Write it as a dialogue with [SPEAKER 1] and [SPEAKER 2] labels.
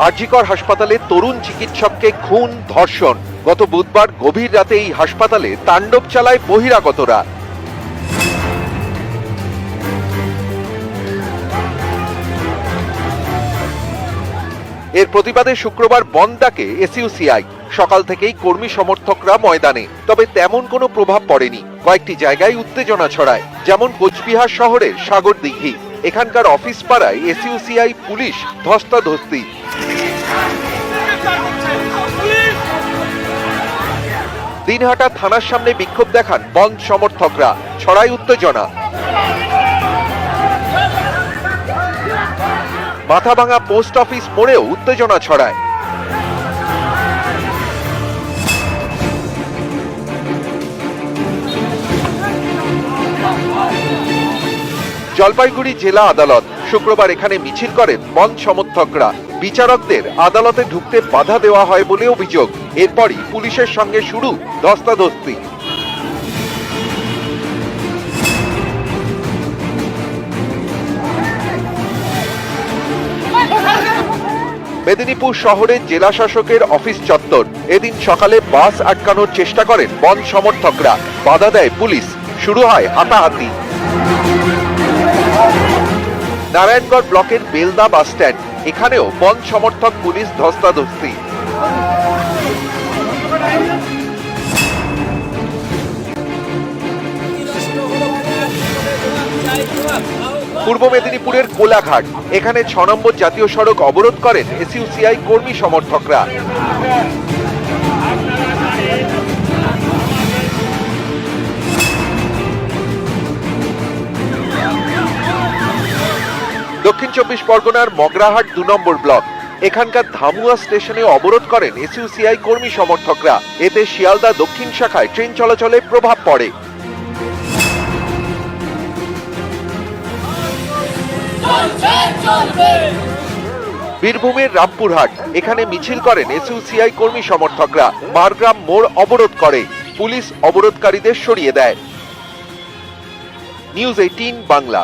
[SPEAKER 1] আরজিকর হাসপাতালে তরুণ চিকিৎসককে খুন, ধর্ষণ। গত বুধবার গভীর রাতে এই হাসপাতালে তাণ্ডব চালায় বহিরাগতরা। এর প্রতিবাদে শুক্রবার বন্ধ ডাকে এসইউসিআই। সকাল থেকেই কর্মী সমর্থকরা ময়দানে, তবে তেমন কোনো প্রভাব পড়েনি। কয়েকটি জায়গায় উত্তেজনা ছড়ায়, যেমন কোচবিহার শহরের সাগরদিঘি। এখানকার অফিস পাড়ায় এসইউসিআই পুলিশ ধস্তাধস্তি। দিনহাটা থানার সামনে বিক্ষোভ দেখান বন্ধ সমর্থকরা, ছড়ায় উত্তেজনা। মাথাভাঙা পোস্ট অফিস মোড়েও উত্তেজনা ছড়ায়। জলপাইগুড়ি জেলা আদালত শুক্রবার এখানে মিছিল করেন বন্ধ সমর্থকরা। বিচারকদের আদালতে ঢুকতে বাধা দেওয়া হয় বলে অভিযোগ। এরপরই পুলিশের সঙ্গে শুরু ধস্তাধস্তি। মেদিনীপুর শহরের জেলা শাসকের অফিস চত্বর। এদিন সকালে বাস আটকানোর চেষ্টা করেন বন্ধ সমর্থকরা, বাধা দেয় পুলিশ, শুরু হয় হাতাহাতি। নারায়ণগড় ব্লকের বেলদা বাস স্ট্যান্ড, এখানেও বন্ধ সমর্থক পুলিশ ধস্তাধস্তি। পূর্ব মেদিনীপুরের কোলাঘাট, এখানে 6 নম্বর জাতীয় সড়ক অবরোধ করেন এসইউসিআই কর্মী সমর্থকরা। দক্ষিণ 24 পরগনার মগরাহাট 2 নম্বর ব্লক, এখানকার ধামুয়া স্টেশনে অবরোধ করেন এসইউসিআই কর্মী সমর্থকরা। এতে শিয়ালদা দক্ষিণ শাখায় ট্রেন চলাচলে প্রভাব পড়ে। বীরভূমের রামপুরহাট, এখানে মিছিল করেন এসইউসিআই কর্মী সমর্থকরা। মারগ্রাম মোড় অবরোধ করে, পুলিশ অবরোধকারীদের সরিয়ে দেয়। নিউজ 18 বাংলা।